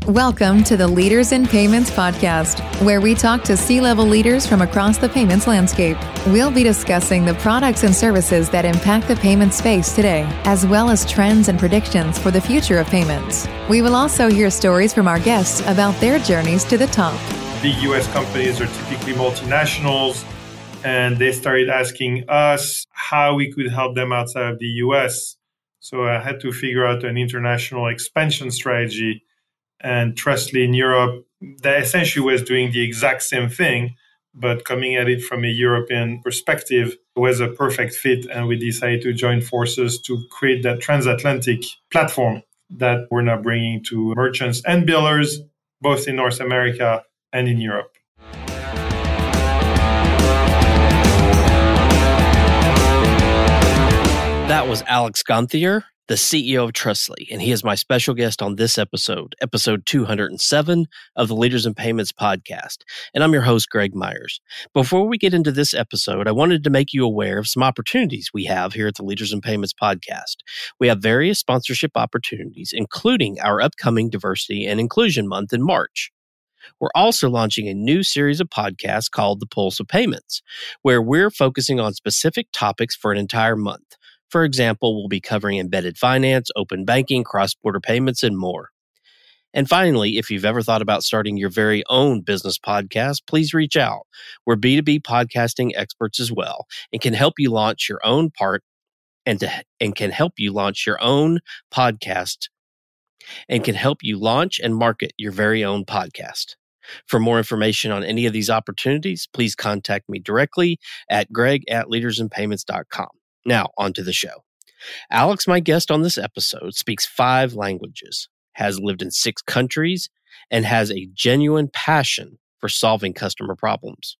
Welcome to the Leaders in Payments podcast, where we talk to C-level leaders from across the payments landscape. We'll be discussing the products and services that impact the payment space today, as well as trends and predictions for the future of payments. We will also hear stories from our guests about their journeys to the top. Big US companies are typically multinationals, and they started asking us how we could help them outside of the US. So I had to figure out an international expansion strategy. And Trustly in Europe, that essentially was doing the exact same thing, but coming at it from a European perspective was a perfect fit. And we decided to join forces to create that transatlantic platform that we're now bringing to merchants and billers, both in North America and in Europe. That was Alex Gonthier, the CEO of Trustly, and he is my special guest on this episode 207 of the Leaders in Payments podcast. And I'm your host, Greg Myers. Before we get into this episode, I wanted to make you aware of some opportunities we have here at the Leaders in Payments podcast. We have various sponsorship opportunities, including our upcoming Diversity and Inclusion Month in March. We're also launching a new series of podcasts called The Pulse of Payments, where we're focusing on specific topics for an entire month. For example, we'll be covering embedded finance, open banking, cross-border payments, and more. And finally, if you've ever thought about starting your very own business podcast, please reach out. We're B2B podcasting experts as well, and can help you launch your own podcast and can help you launch and market your very own podcast. For more information on any of these opportunities, please contact me directly at greg@leadersinpayments.com. Now, on to the show. Alex, my guest on this episode, speaks 5 languages, has lived in 6 countries, and has a genuine passion for solving customer problems.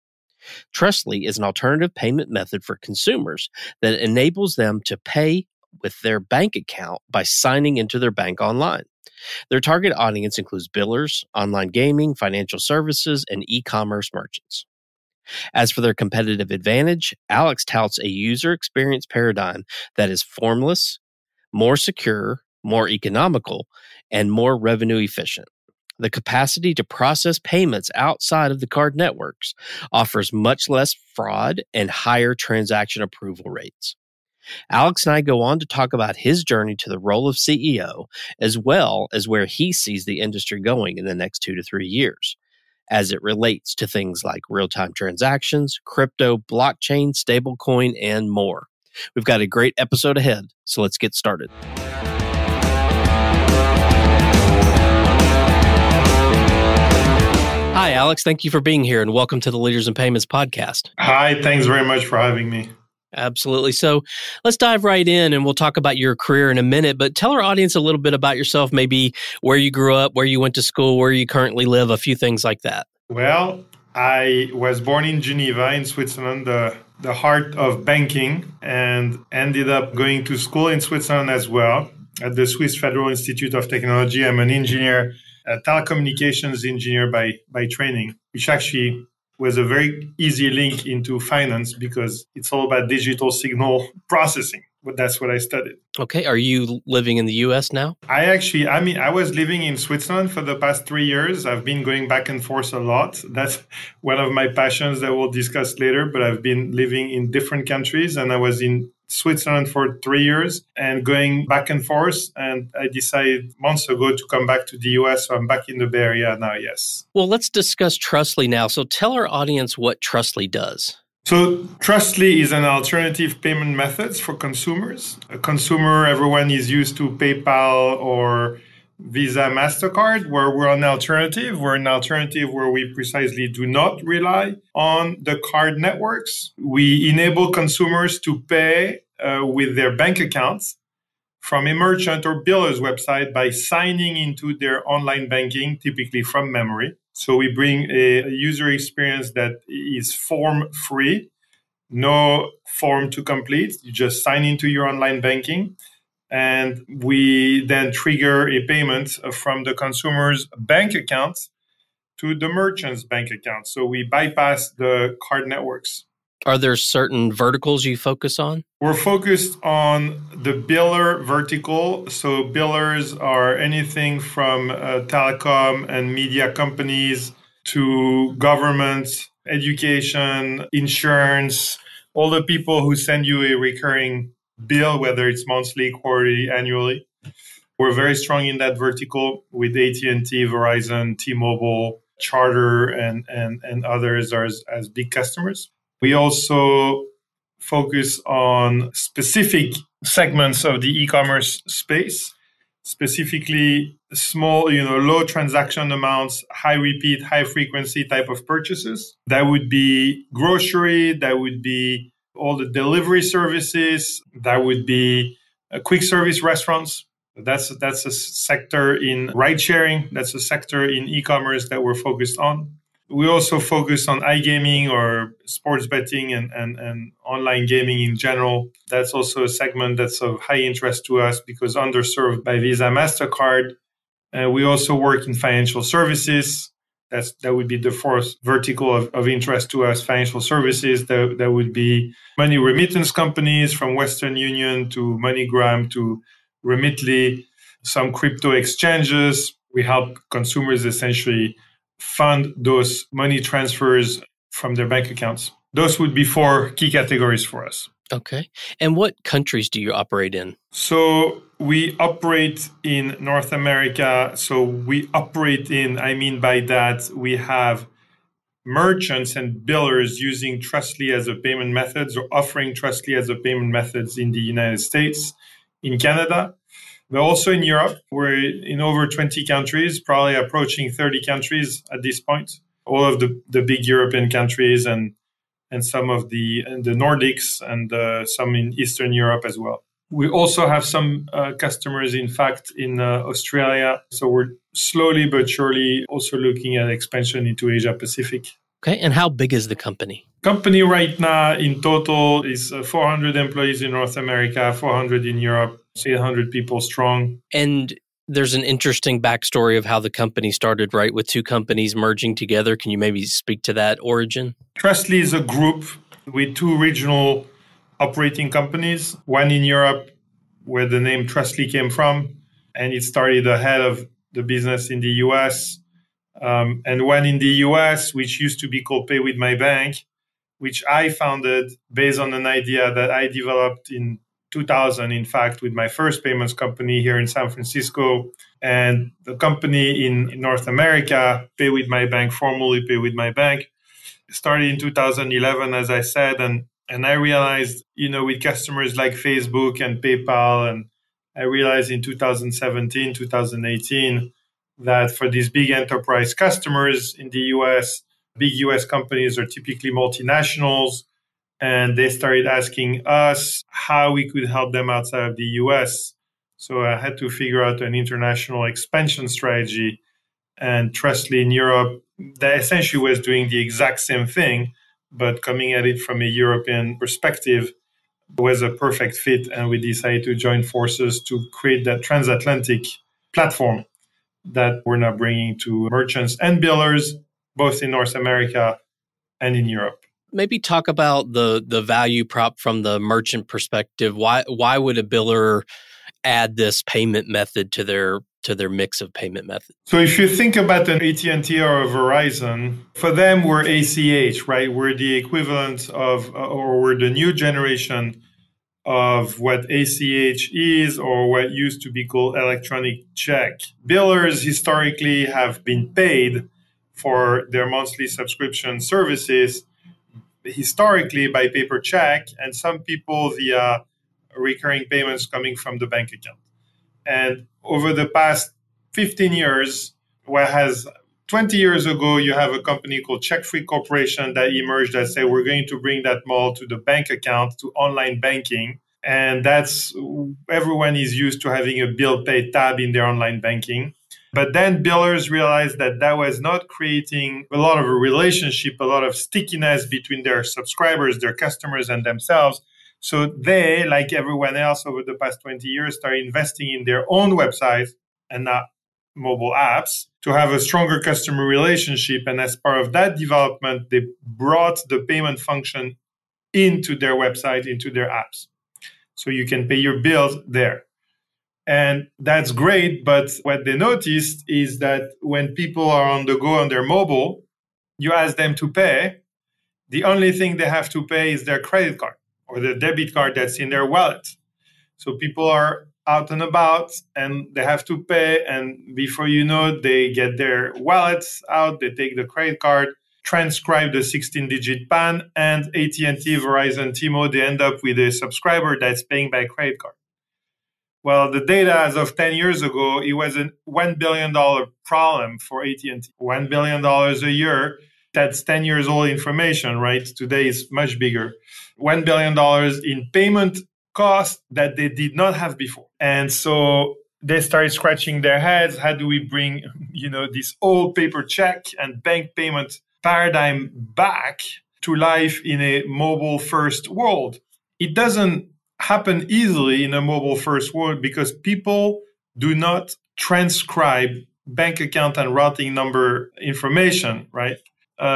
Trustly is an alternative payment method for consumers that enables them to pay with their bank account by signing into their bank online. Their target audience includes billers, online gaming, financial services, and e-commerce merchants. As for their competitive advantage, Alex touts a user experience paradigm that is formless, more secure, more economical, and more revenue efficient. The capacity to process payments outside of the card networks offers much less fraud and higher transaction approval rates. Alex and I go on to talk about his journey to the role of CEO, as well as where he sees the industry going in the next 2 to 3 years, as it relates to things like real-time transactions, crypto, blockchain, stablecoin, and more. We've got a great episode ahead, so let's get started. Hi, Alex. Thank you for being here, and welcome to the Leaders in Payments podcast. Hi, thanks very much for having me. Absolutely. So let's dive right in, and we'll talk about your career in a minute, but tell our audience a little bit about yourself, maybe where you grew up, where you went to school, where you currently live, a few things like that. Well, I was born in Geneva, in Switzerland, the heart of banking, and ended up going to school in Switzerland as well at the Swiss Federal Institute of Technology. I'm an engineer, a telecommunications engineer by training, which actually was a very easy link into finance because it's all about digital signal processing. But that's what I studied. Okay. Are you living in the U.S. now? I was living in Switzerland for the past 3 years. I've been going back and forth a lot. That's one of my passions that we'll discuss later. But I've been living in different countries, and I was in Switzerland for 3 years and going back and forth. And I decided months ago to come back to the US. So I'm back in the Bay Area now, yes. Well, let's discuss Trustly now. So tell our audience what Trustly does. So Trustly is an alternative payment methods for consumers. A consumer, everyone is used to PayPal or Visa, MasterCard, where we're an alternative. We're an alternative where we precisely do not rely on the card networks. We enable consumers to pay with their bank accounts from a merchant or biller's website by signing into their online banking, typically from memory. So we bring a user experience that is form-free, no form to complete. You just sign into your online banking. And we then trigger a payment from the consumer's bank account to the merchant's bank account. So we bypass the card networks. Are there certain verticals you focus on? We're focused on the biller vertical. So billers are anything from telecom and media companies to government, education, insurance, all the people who send you a recurring bill, whether it's monthly, quarterly, annually. We're very strong in that vertical with AT&T, Verizon, T-Mobile, Charter, and others as big customers. We also focus on specific segments of the e-commerce space, specifically small, low transaction amounts, high repeat, high frequency type of purchases. That would be grocery, that would be all the delivery services, that would be quick service restaurants. That's a sector in ride sharing. That's a sector in e-commerce that we're focused on. We also focus on iGaming or sports betting and online gaming in general. That's also a segment that's of high interest to us because underserved by Visa, MasterCard. We also work in financial services. That would be the fourth vertical of interest to us, financial services. That would be money remittance companies from Western Union to MoneyGram to Remitly, some crypto exchanges. We help consumers essentially fund those money transfers from their bank accounts. Those would be four key categories for us. Okay. And what countries do you operate in? So we operate in North America. I mean by that, we have merchants and billers using Trustly as a payment methods or offering Trustly as a payment methods in the United States, in Canada, but also in Europe. We're in over 20 countries, probably approaching 30 countries at this point. All of the big European countries and some of the Nordics and some in Eastern Europe as well. We also have some customers, in fact, in Australia. So we're slowly but surely also looking at expansion into Asia Pacific. Okay. And how big is the company? Company right now in total is 400 employees in North America, 400 in Europe, 800 people strong. And there's an interesting backstory of how the company started, right? With two companies merging together. Can you maybe speak to that origin? Trustly is a group with two regional operating companies, one in Europe where the name Trustly came from, and it started ahead of the business in the US, and one in the US, which used to be called Pay with My Bank, which I founded based on an idea that I developed in 2000, in fact, with my first payments company here in San Francisco. And the company in North America, Pay with My Bank, formerly Pay with My Bank, started in 2011, as I said. And I realized, with customers like Facebook and PayPal, and I realized in 2017, 2018, that for these big enterprise customers in the US, big US companies are typically multinationals, and they started asking us how we could help them outside of the US. So I had to figure out an international expansion strategy. And Trustly in Europe, that essentially was doing the exact same thing, but coming at it from a European perspective was a perfect fit. And we decided to join forces to create that transatlantic platform that we're now bringing to merchants and billers, both in North America and in Europe. Maybe talk about the value prop from the merchant perspective. Why would a biller add this payment method to their mix of payment methods? So if you think about an AT&T or a Verizon, for them, we're ACH, right? We're the equivalent of, or we're the new generation of what ACH is, or what used to be called electronic check. Billers historically have been paid for their monthly subscription services historically by paper check, and some people via recurring payments coming from the bank account. And over the past 15 years, whereas 20 years ago, you have a company called Check Free Corporation that emerged that said, we're going to bring that model to the bank account, to online banking. And that's, everyone is used to having a bill pay tab in their online banking. But then billers realized that that was not creating a lot of a relationship, a lot of stickiness between their subscribers, their customers, and themselves. So they, like everyone else over the past 20 years, started investing in their own websites and not mobile apps to have a stronger customer relationship. And as part of that development, they brought the payment function into their website, into their apps. So you can pay your bills there. And that's great. But what they noticed is that when people are on the go on their mobile, you ask them to pay. The only thing they have to pay is their credit card or the debit card that's in their wallet. So people are out and about and they have to pay. And before you know it, they get their wallets out, they take the credit card, transcribe the 16-digit PAN, and AT&T, Verizon, T-Mobile, they end up with a subscriber that's paying by credit card. Well, the data as of 10 years ago, it was a $1 billion problem for AT&T. $1 billion a year. That's 10 years old information, right? Today is much bigger. $1 billion in payment costs that they did not have before. And so they started scratching their heads. How do we bring, this old paper check and bank payment paradigm back to life in a mobile first world? It doesn't happen easily in a mobile first world because people do not transcribe bank account and routing number information, right?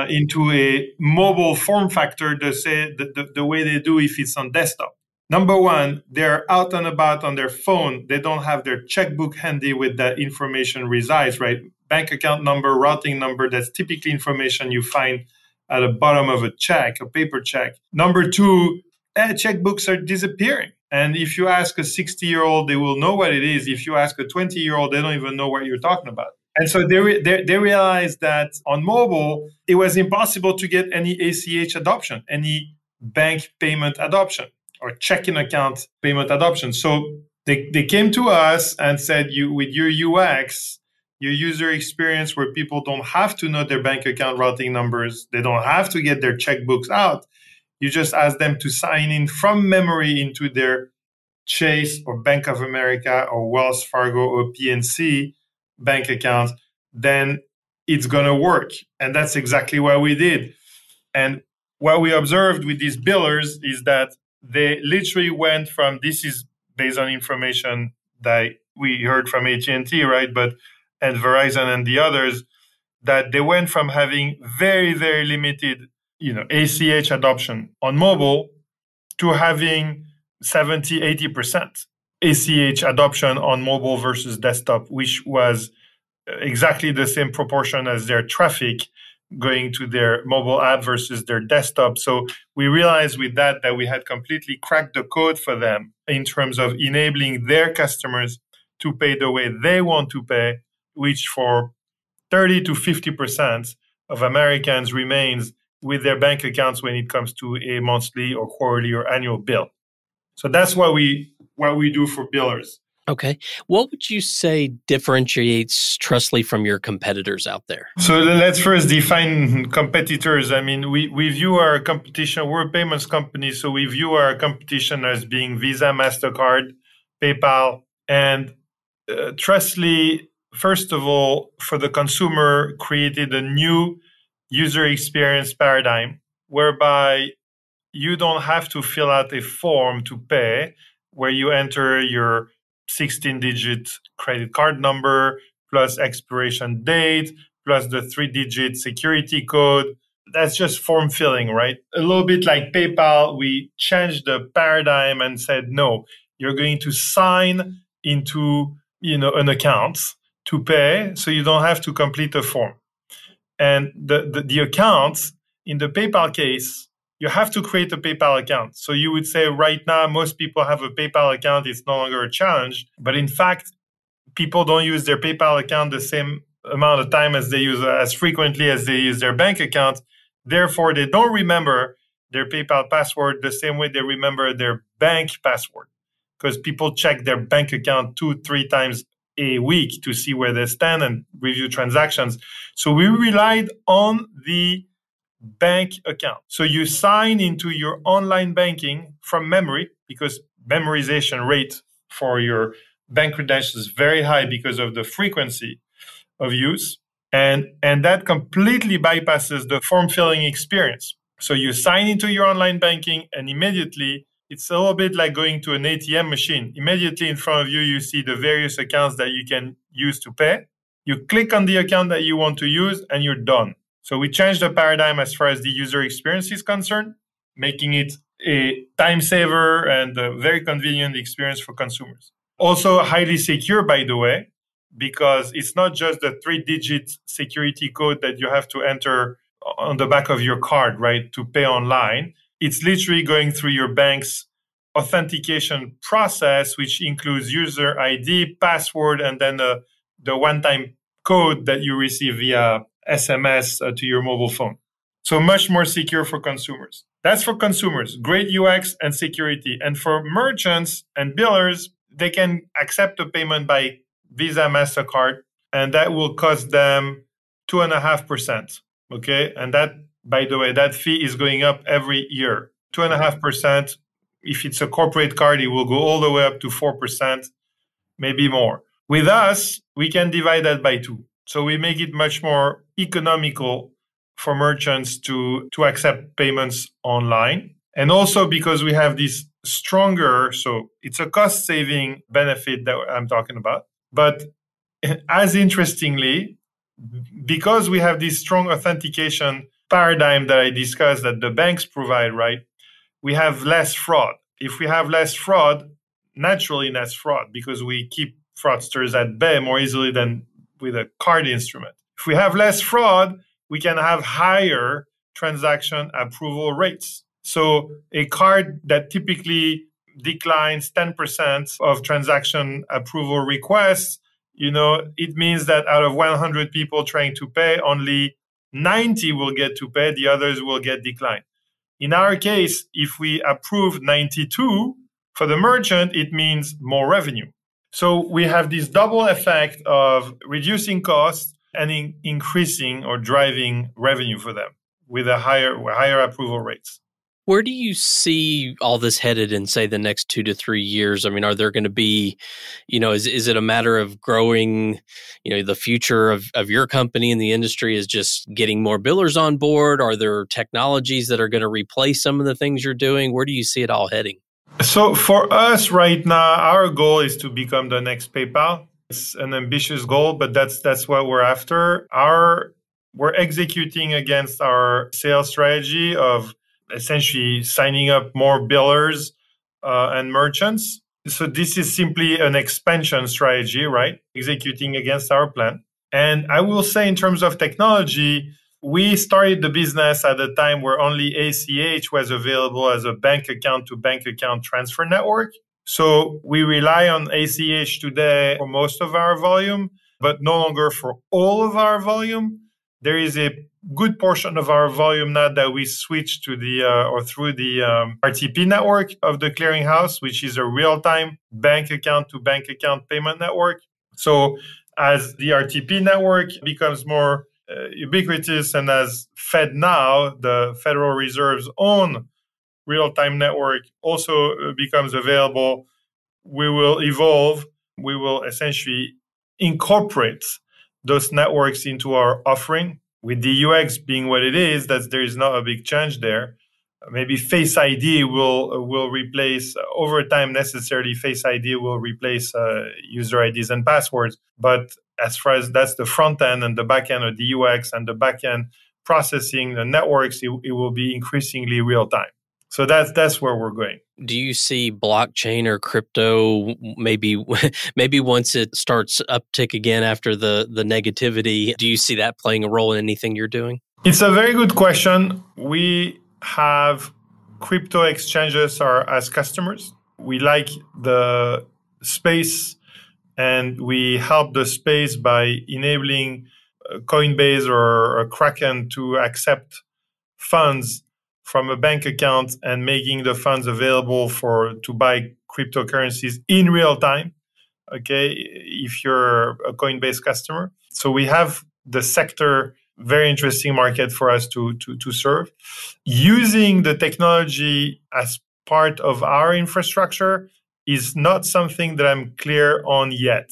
Into a mobile form factor the way they do if it's on desktop. Number one, they're out and about on their phone. They don't have their checkbook handy with that information resides, right? Bank account number, routing number, that's typically information you find at the bottom of a check, a paper check. Number two, checkbooks are disappearing. And if you ask a 60-year-old, they will know what it is. If you ask a 20-year-old, they don't even know what you're talking about. And so they realized that on mobile, it was impossible to get any ACH adoption, any bank payment adoption or checking account payment adoption. So they came to us and said, with your UX, your user experience where people don't have to know their bank account routing numbers, they don't have to get their checkbooks out. You just ask them to sign in from memory into their Chase or Bank of America or Wells Fargo or PNC bank accounts, then it's going to work. And that's exactly what we did. And what we observed with these billers is that they literally went from, this is based on information that we heard from AT&T, right? And Verizon and the others, that they went from having very, very limited ACH adoption on mobile to having 70, 80% ACH adoption on mobile versus desktop, which was exactly the same proportion as their traffic going to their mobile app versus their desktop. So we realized with that we had completely cracked the code for them in terms of enabling their customers to pay the way they want to pay, which for 30 to 50% of Americans remains with their bank accounts when it comes to a monthly or quarterly or annual bill. So that's what we do for billers. Okay. What would you say differentiates Trustly from your competitors out there? So let's first define competitors. I mean, we view our competition, we're a payments company, so we view our competition as being Visa, MasterCard, PayPal, and Trustly, first of all, for the consumer, created a new user experience paradigm whereby you don't have to fill out a form to pay, where you enter your 16-digit credit card number plus expiration date plus the 3-digit security code. That's just form filling, right? A little bit like PayPal, we changed the paradigm and said, no, you're going to sign into an account to pay, so you don't have to complete a form. And the account, in the PayPal case, you have to create a PayPal account. So you would say right now, most people have a PayPal account. It's no longer a challenge. But in fact, people don't use their PayPal account the same amount of time as frequently as they use their bank account. Therefore, they don't remember their PayPal password the same way they remember their bank password, because people check their bank account 2-3 times a week to see where they stand and review transactions. So we relied on the bank account. So you sign into your online banking from memory, because memorization rate for your bank credentials is very high because of the frequency of use. And that completely bypasses the form filling experience. So you sign into your online banking and immediately, it's a little bit like going to an ATM machine. Immediately in front of you, you see the various accounts that you can use to pay. You click on the account that you want to use and you're done. So we changed the paradigm as far as the user experience is concerned, making it a time saver and a very convenient experience for consumers. Also highly secure, by the way, because it's not just the 3-digit security code that you have to enter on the back of your card, right, to pay online. It's literally going through your bank's authentication process, which includes user ID, password, and then the one-time code that you receive via SMS to your mobile phone. So much more secure for consumers. That's for consumers, great UX and security. And for merchants and billers, they can accept a payment by Visa, MasterCard, and that will cost them 2.5%. Okay. And that, by the way, that fee is going up every year. 2.5%. If it's a corporate card, it will go all the way up to 4%, maybe more. With us, we can divide that by 2. So we make it much more economical for merchants to accept payments online. And also because we have this stronger, so it's a cost saving benefit that I'm talking about. But as interestingly, because we have this strong authentication paradigm that I discussed that the banks provide, right? We have less fraud. If we have less fraud, naturally less fraud because we keep fraudsters at bay more easily than with a card instrument. If we have less fraud, we can have higher transaction approval rates. So a card that typically declines 10% of transaction approval requests, it means that out of 100 people trying to pay, only 90 will get to pay, the others will get declined. In our case, if we approve 92 for the merchant, it means more revenue. So we have this double effect of reducing costs and increasing or driving revenue for them with a higher approval rates. Where do you see all this headed in, say, the next 2 to 3 years? I mean, are there going to be, is it a matter of growing, the future of your company and the industry is just getting more billers on board? Are there technologies that are going to replace some of the things you're doing? Where do you see it all heading? So for us right now, our goal is to become the next PayPal. It's an ambitious goal, but that's what we're after. We're executing against our sales strategy of essentially signing up more billers and merchants. So this is simply an expansion strategy, right? Executing against our plan. And I will say in terms of technology, we started the business at a time where only ACH was available as a bank account to bank account transfer network. So we rely on ACH today for most of our volume, but no longer for all of our volume. There is a good portion of our volume now that we switch to through the RTP network of the clearinghouse, which is a real-time bank account to bank account payment network. So as the RTP network becomes more ubiquitous and as FedNow, the Federal Reserve's own real-time network also becomes available, we will evolve. We will essentially incorporate those networks into our offering, with the UX being what it is, that there is not a big change there. Maybe Face ID will replace, over time necessarily, Face ID will replace user IDs and passwords. But as far as that's the front end and the back end of the UX and the back end processing, the networks, it will be increasingly real time. So that's where we're going. Do you see blockchain or crypto maybe once it starts uptick again after the negativity? Do you see that playing a role in anything you're doing? It's a very good question. We have crypto exchanges as customers. We like the space and we help the space by enabling Coinbase or Kraken to accept funds from a bank account and making the funds available to buy cryptocurrencies in real time. Okay, if you're a Coinbase customer. So we have the sector, very interesting market for us to serve. Using the technology as part of our infrastructure is not something that I'm clear on yet.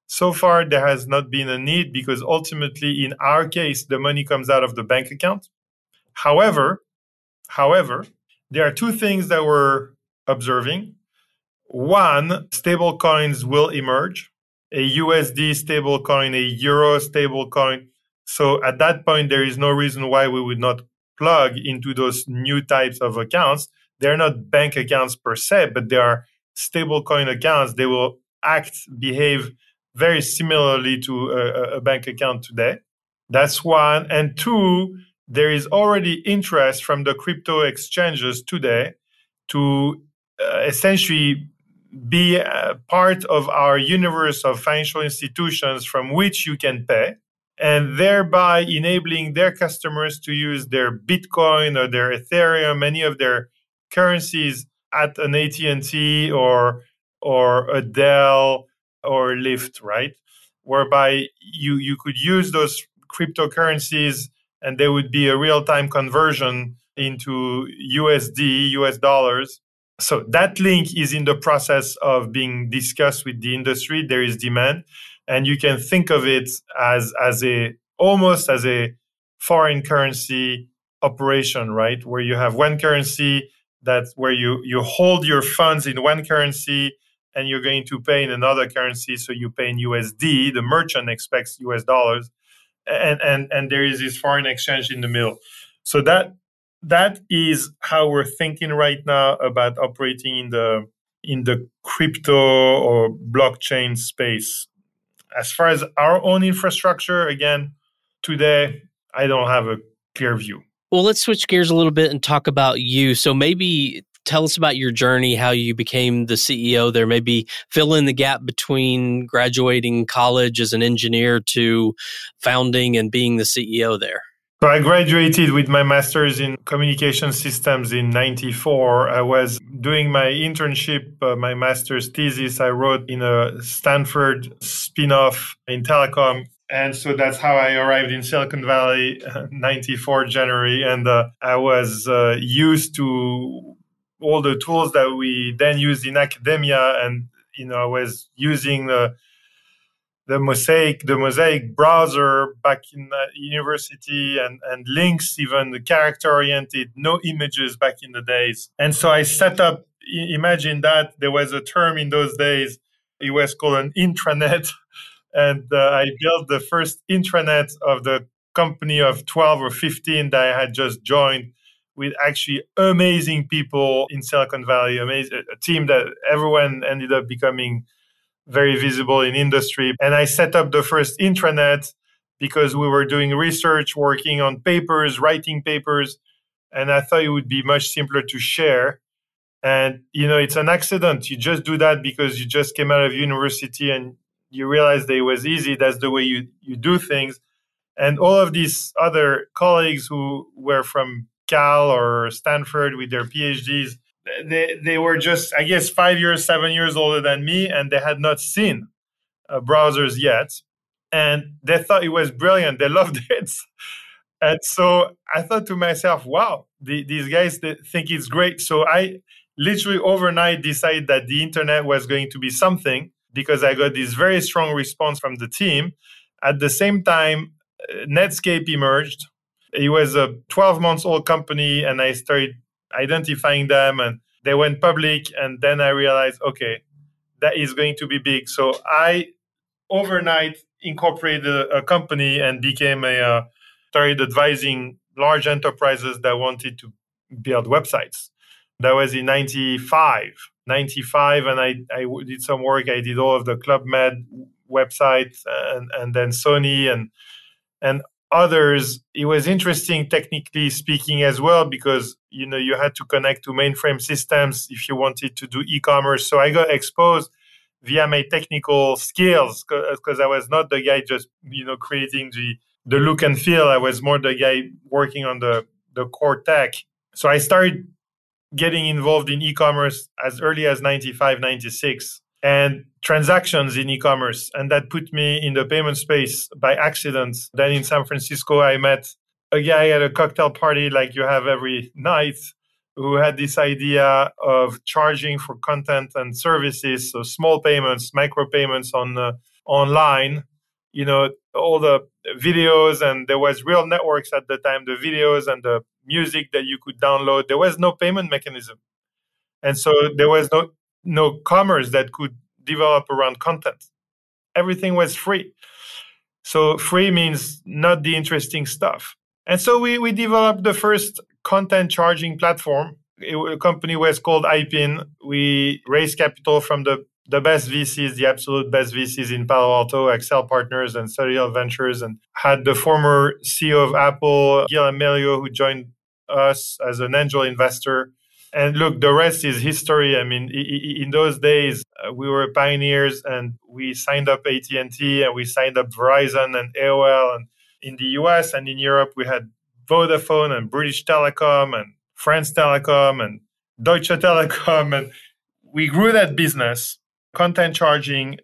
So far, there has not been a need because ultimately, in our case, the money comes out of the bank account. However, there are two things that we're observing. One, stablecoins will emerge, a USD stablecoin, a Euro stablecoin. So at that point, there is no reason why we would not plug into those new types of accounts. they're not bank accounts per se, but they are stablecoin accounts. They will behave very similarly to a bank account today. That's one. And two, there is already interest from the crypto exchanges today to essentially be a part of our universe of financial institutions from which you can pay, and thereby enabling their customers to use their Bitcoin or their Ethereum, any of their currencies at an AT&T or a Dell or Lyft, right? Whereby you could use those cryptocurrencies and there would be a real-time conversion into USD, US dollars. So that link is in the process of being discussed with the industry. There is demand, and you can think of it as almost as a foreign currency operation, right? Where you have one currency that's where you hold your funds in one currency and you're going to pay in another currency. So you pay in USD, the merchant expects US dollars, and there is this foreign exchange in the middle. So that is how we're thinking right now about operating in the crypto or blockchain space. As far as our own infrastructure, again, today I don't have a clear view. Well, let's switch gears a little bit and talk about you. So maybe tell us about your journey, how you became the CEO there. Maybe fill in the gap between graduating college as an engineer to founding and being the CEO there. So I graduated with my master's in communication systems in 94. I was doing my internship, my master's thesis I wrote in a Stanford spin-off in telecom. And so that's how I arrived in Silicon Valley, 94 January. And I was used to all the tools that we then used in academia. And, I was using the Mosaic browser back in university and links, even the character oriented, no images back in the days. And so I set up, imagine that there was a term in those days, it was called an intranet. And I built the first intranet of the company of 12 or 15 that I had just joined, with actually amazing people in Silicon Valley, a team that everyone ended up becoming very visible in industry. And I set up the first intranet because we were doing research, working on papers, writing papers. And I thought it would be much simpler to share. And, it's an accident. You just do that because you just came out of university and you realize that it was easy. That's the way you do things. And all of these other colleagues who were from Cal or Stanford with their PhDs, they were just, I guess, 5 years, 7 years older than me, and they had not seen browsers yet. And they thought it was brilliant. They loved it. And so I thought to myself, wow, these guys they think it's great. So I literally overnight decided that the internet was going to be something, because I got this very strong response from the team. At the same time, Netscape emerged. It was a 12-month-old company, and I started identifying them, and they went public. And then I realized, okay, that is going to be big. So I overnight incorporated a company and started advising large enterprises that wanted to build websites. That was in 95, and I did some work. I did all of the Club Med websites and then Sony and others. It was interesting technically speaking as well, because you had to connect to mainframe systems if you wanted to do e-commerce. So I got exposed via my technical skills, because I was not the guy just creating the look and feel. I was more the guy working on the core tech. So I started getting involved in e-commerce as early as 95, 96. And transactions in e-commerce. And that put me in the payment space by accident. Then in San Francisco, I met a guy at a cocktail party like you have every night, who had this idea of charging for content and services. So small payments, micro payments online, all the videos, and there was real networks at the time, the videos and the music that you could download. There was no payment mechanism. And so there was no commerce that could develop around content. Everything was free. So free means not the interesting stuff. And so we developed the first content charging platform. A company was called IPIN. We raised capital from the best VCs, the absolute best VCs in Palo Alto, Excel Partners and Cellular Ventures, and had the former CEO of Apple, Gil Amelio, who joined us as an angel investor. And look, the rest is history. I mean, in those days, we were pioneers, and we signed up AT&T, and we signed up Verizon and AOL. And in the US and in Europe, we had Vodafone and British Telecom and France Telecom and Deutsche Telekom. And we grew that business, content charging,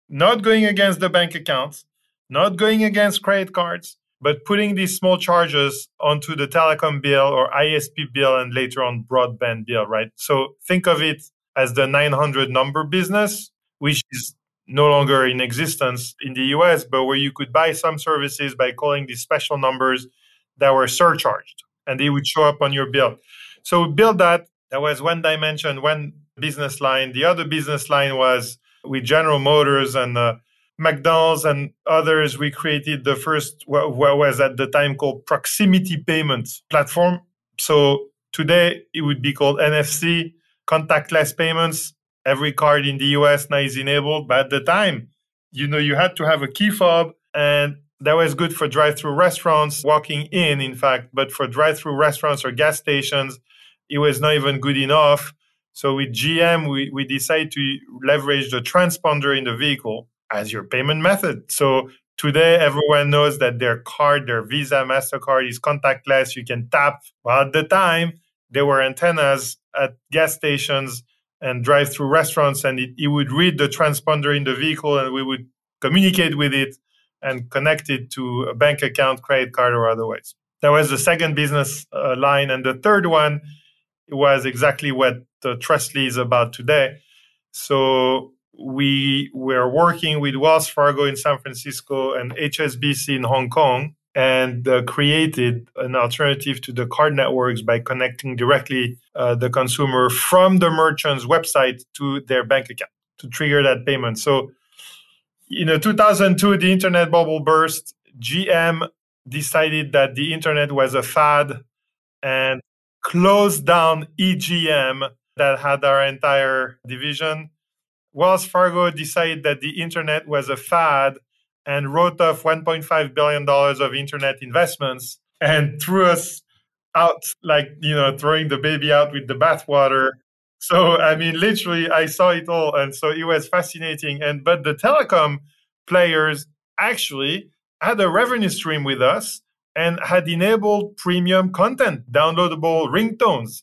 not going against the bank accounts, not going against credit cards, but putting these small charges onto the telecom bill or ISP bill and later on broadband bill, right? So think of it as the 900 number business, which is no longer in existence in the US, but where you could buy some services by calling these special numbers that were surcharged and they would show up on your bill. So we built that. That was one dimension, one business line. The other business line was with General Motors and McDonald's and others. We created the first, what was at the time called proximity payments platform. So today it would be called NFC, contactless payments. Every card in the US now is enabled. But at the time, you had to have a key fob, and that was good for drive-through restaurants, walking in fact. But for drive-through restaurants or gas stations, it was not even good enough. So with GM, we decided to leverage the transponder in the vehicle as your payment method. So today, everyone knows that their card, their Visa, MasterCard is contactless. You can tap. Well, at the time, there were antennas at gas stations and drive-through restaurants, and it would read the transponder in the vehicle, and we would communicate with it and connect it to a bank account, credit card, or otherwise. That was the second business line. And the third one was exactly what Trustly is about today. So we were working with Wells Fargo in San Francisco and HSBC in Hong Kong, and created an alternative to the card networks by connecting directly the consumer from the merchant's website to their bank account to trigger that payment. So, 2002, the internet bubble burst. GM decided that the internet was a fad and closed down EGM that had our entire division. Wells Fargo decided that the internet was a fad and wrote off $1.5 billion of internet investments and threw us out, like, throwing the baby out with the bathwater. So, I mean, literally, I saw it all. And so it was fascinating. But the telecom players actually had a revenue stream with us and had enabled premium content, downloadable ringtones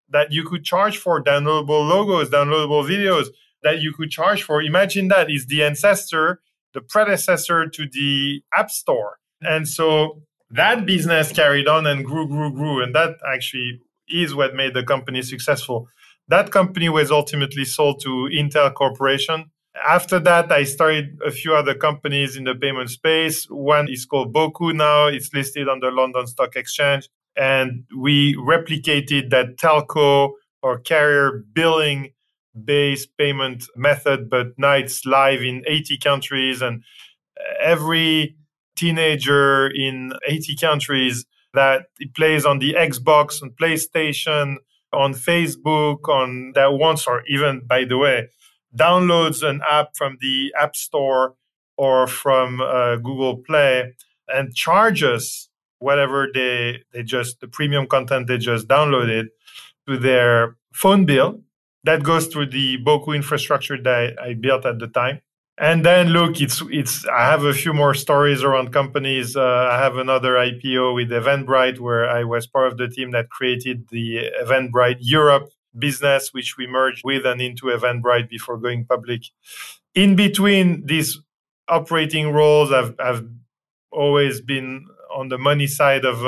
that you could charge for, downloadable logos, downloadable videos that you could charge for. Imagine that is the ancestor, the predecessor to the App Store. And so that business carried on and grew. And that actually is what made the company successful. That company was ultimately sold to Intel Corporation. After that, I started a few other companies in the payment space. One is called Boku now. It's listed on the London Stock Exchange. And we replicated that telco or carrier billing based payment method, but now it's live in 80 countries, and every teenager in 80 countries that it plays on the Xbox, on PlayStation, on Facebook, on that wants, or even, by the way, downloads an app from the App Store or from Google Play and charges whatever the premium content they just downloaded to their phone bill. That goes through the Boku infrastructure that I built at the time. And then look, I have a few more stories around companies. I have another IPO with Eventbrite, where I was part of the team that created the Eventbrite Europe business, which we merged with and into Eventbrite before going public. In between these operating roles, I've always been on the money side of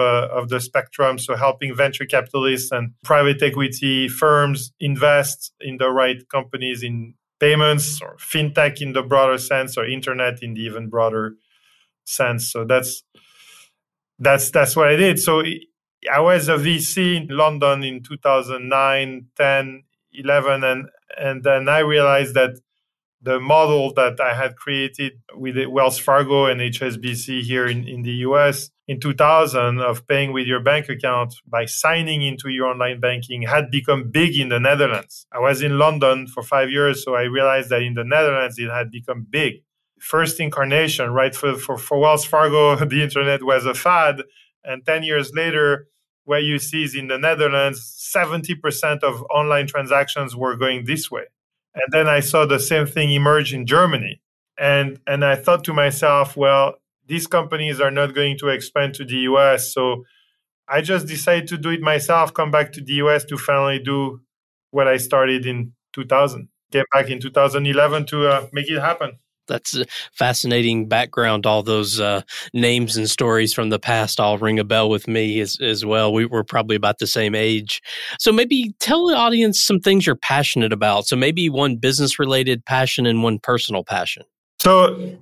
the spectrum, so helping venture capitalists and private equity firms invest in the right companies in payments or fintech in the broader sense, or internet in the even broader sense. So that's what I did. So I was a VC in London in 2009, 10, 11, and then I realized that the model that I had created with Wells Fargo and HSBC here in the US in 2000 of paying with your bank account by signing into your online banking had become big in the Netherlands. I was in London for 5 years, so I realized that in the Netherlands it had become big. First incarnation, right? For Wells Fargo, the internet was a fad. And 10 years later, what you see is in the Netherlands, 70% of online transactions were going this way. And then I saw the same thing emerge in Germany. And I thought to myself, well, these companies are not going to expand to the US. So I just decided to do it myself, come back to the US to finally do what I started in 2000. Came back in 2011 to make it happen. That's a fascinating background. All those names and stories from the past all ring a bell with me as well. We were probably about the same age. So maybe tell the audience some things you're passionate about. So maybe one business-related passion and one personal passion. So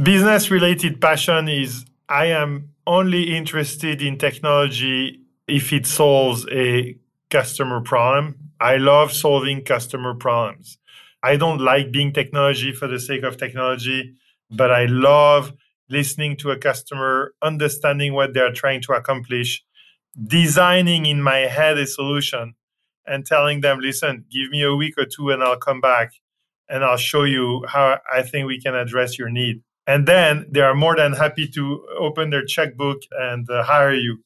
business-related passion is I am only interested in technology if it solves a customer problem. I love solving customer problems. I don't like being technology for the sake of technology, but I love listening to a customer, understanding what they're trying to accomplish, designing in my head a solution and telling them, listen, give me a week or two and I'll come back and I'll show you how I think we can address your need. And then they are more than happy to open their checkbook and hire you.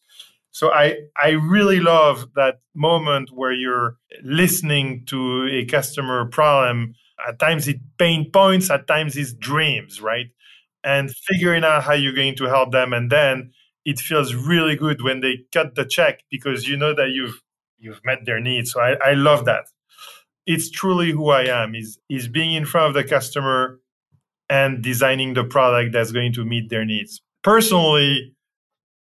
So I really love that moment where you're listening to a customer problem. At times it's pain points, at times it's dreams, right? And figuring out how you're going to help them. And then it feels really good when they cut the check because you know that you've met their needs. So I love that. It's truly who I am, is being in front of the customer and designing the product that's going to meet their needs. Personally,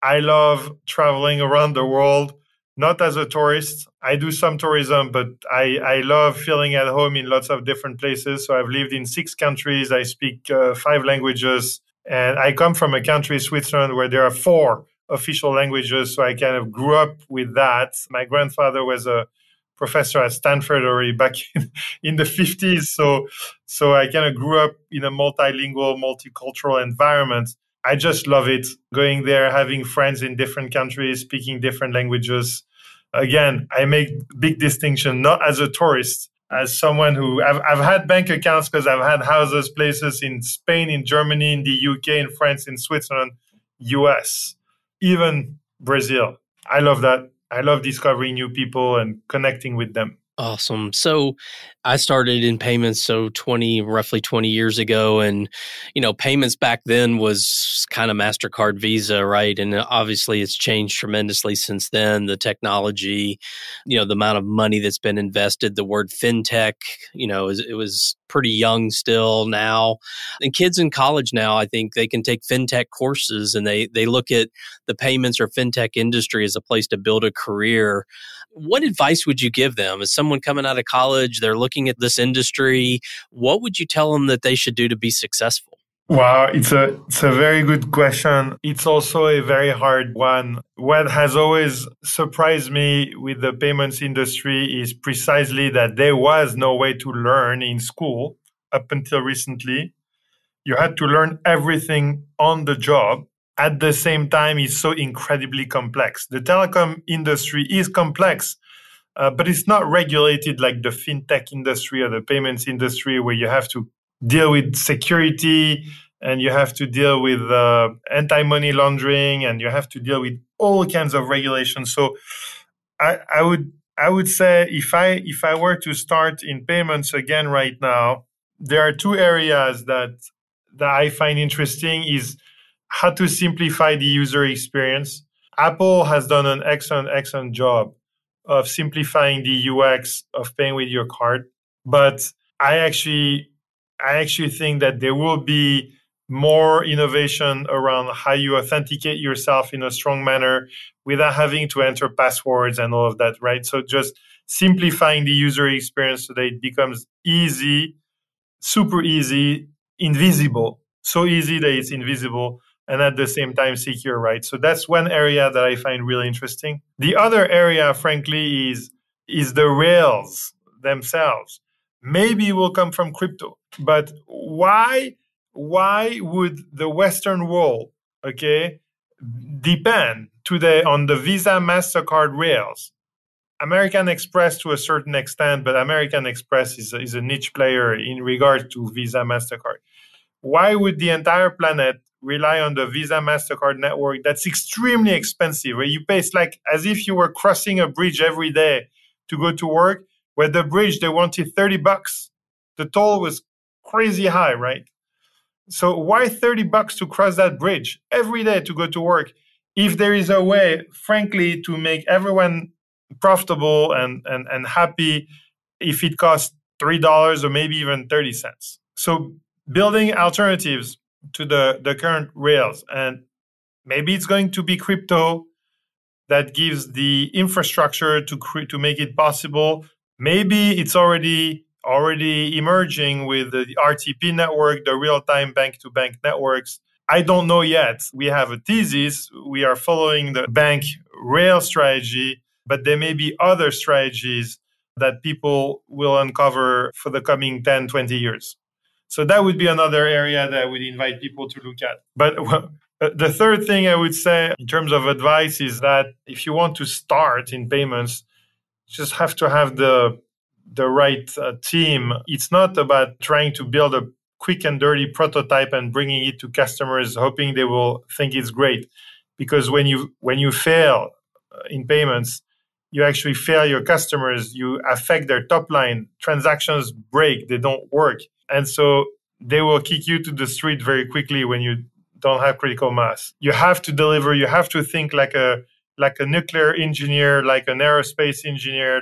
I love traveling around the world, not as a tourist. I do some tourism, but I love feeling at home in lots of different places. So I've lived in 6 countries. I speak 5 languages. And I come from a country, Switzerland, where there are 4 official languages. So I kind of grew up with that. My grandfather was a professor at Stanford already back in the 50s. So I kind of grew up in a multilingual, multicultural environment. I just love it. Going there, having friends in different countries, speaking different languages. Again, I make big distinction, not as a tourist, as someone who I've had bank accounts because I've had houses, places in Spain, in Germany, in the UK, in France, in Switzerland, US, even Brazil. I love that. I love discovering new people and connecting with them. Awesome. So I started in payments roughly 20 years ago. And, payments back then was kind of MasterCard, Visa, right? And obviously it's changed tremendously since then. The technology, the amount of money that's been invested, the word fintech, it was pretty young still now. And kids in college now, I think they can take fintech courses and they look at the payments or fintech industry as a place to build a career. What advice would you give them? As someone coming out of college, they're looking at this industry, what would you tell them that they should do to be successful? Wow, it's a very good question. It's also a very hard one. What has always surprised me with the payments industry is precisely that there was no way to learn in school up until recently. You had to learn everything on the job. At the same time, it's so incredibly complex. The telecom industry is complex, but it's not regulated like the fintech industry or the payments industry where you have to deal with security and you have to deal with anti-money laundering and you have to deal with all kinds of regulations. So I would say if I were to start in payments again right now, there are 2 areas that I find interesting is how to simplify the user experience. Apple has done an excellent job of simplifying the UX of paying with your card. But I actually think that there will be more innovation around how you authenticate yourself in a strong manner without having to enter passwords and all of that, right? So just simplifying the user experience so that it becomes easy, super easy, invisible, so easy that it's invisible, and at the same time secure, right? So that's one area that I find really interesting. The other area, frankly, is the rails themselves. Maybe it will come from crypto. But why would the Western world, depend today on the Visa, MasterCard rails? American Express to a certain extent, but American Express is a niche player in regard to Visa, MasterCard. Why would the entire planet rely on the Visa, MasterCard network that's extremely expensive, where you pay, it's like as if you were crossing a bridge every day to go to work, where the bridge, they wanted $30. The toll was crazy high, right? So why $30 to cross that bridge every day to go to work? If there is a way, frankly, to make everyone profitable and happy, if it costs $3 or maybe even 30 cents. So building alternatives to the current rails, and maybe it's going to be crypto that gives the infrastructure to make it possible. Maybe it's already emerging with the RTP network, the real-time bank-to-bank networks. I don't know yet. We have a thesis. We are following the bank rail strategy, but there may be other strategies that people will uncover for the coming 10, 20 years. So that would be another area that I would invite people to look at. But the third thing I would say in terms of advice is that if you want to start in payments, you just have to have the right team. It's not about trying to build a quick and dirty prototype and bringing it to customers, hoping they will think it's great. Because when you fail in payments, you actually fail your customers. You affect their top line. Transactions break. They don't work. And so they will kick you to the street very quickly when you don't have critical mass. You have to deliver. You have to think like a nuclear engineer, like an aerospace engineer,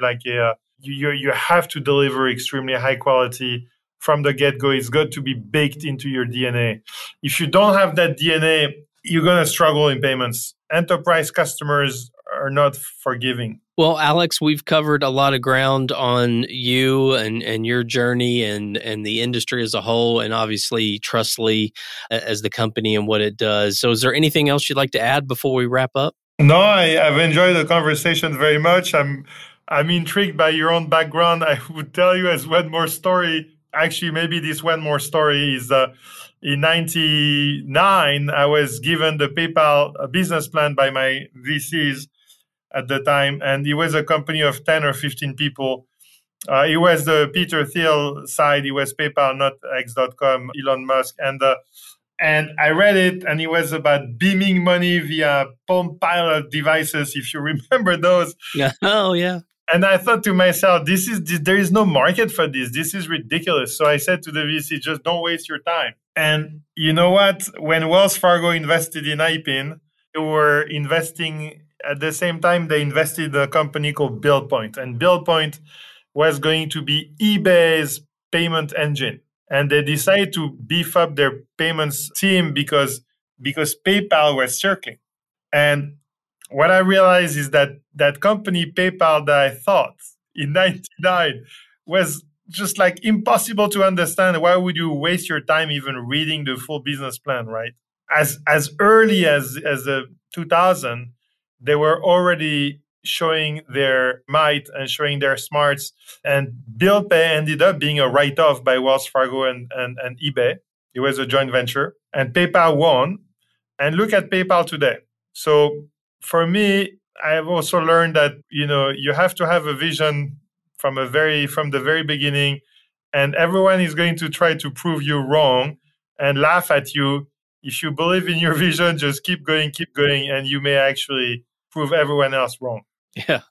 you have to deliver extremely high quality from the get-go. It's got to be baked into your DNA. If you don't have that DNA, you're going to struggle in payments. Enterprise customers are not forgiving. Well, Alex, we've covered a lot of ground on you and your journey and the industry as a whole, and obviously Trustly as the company and what it does. So is there anything else you'd like to add before we wrap up? No, I've enjoyed the conversation very much. I'm intrigued by your own background. I would tell you as one more story. Actually, maybe this one more story is in 99, I was given the PayPal business plan by my VCs at the time. And it was a company of 10 or 15 people. It was the Peter Thiel side. It was PayPal, not X.com, Elon Musk. And I read it, and it was about beaming money via Palm Pilot devices, if you remember those. Oh, yeah. And I thought to myself, there is no market for this. This is ridiculous. So I said to the VC, just don't waste your time. And you know what? When Wells Fargo invested in IPIN, they were investing at the same time. They invested in a company called BillPoint. And BillPoint was going to be eBay's payment engine. And they decided to beef up their payments team because PayPal was circling. And what I realized is that company PayPal that I thought in 99 was just like impossible to understand. Why would you waste your time even reading the full business plan, right? As early as the 2000, they were already showing their might and showing their smarts. And Bill Pay ended up being a write-off by Wells Fargo and eBay. It was a joint venture. And PayPal won. And look at PayPal today. So for me, I've also learned that, you have to have a vision from the very beginning. And everyone is going to try to prove you wrong and laugh at you. If you believe in your vision, just keep going, and you may actually prove everyone else wrong. Yeah,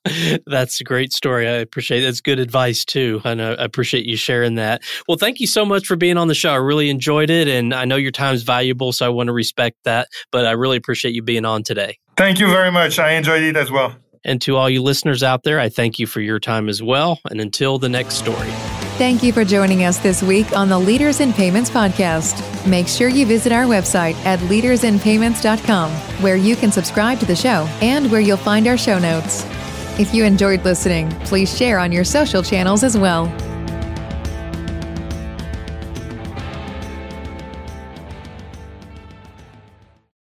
that's a great story. I appreciate it. That's good advice too. And I appreciate you sharing that. Well, thank you so much for being on the show. I really enjoyed it. And I know your time is valuable, so I want to respect that. But I really appreciate you being on today. Thank you very much. I enjoyed it as well. And to all you listeners out there, I thank you for your time as well. And until the next story. Thank you for joining us this week on the Leaders in Payments podcast. Make sure you visit our website at leadersinpayments.com, where you can subscribe to the show and where you'll find our show notes. If you enjoyed listening, please share on your social channels as well.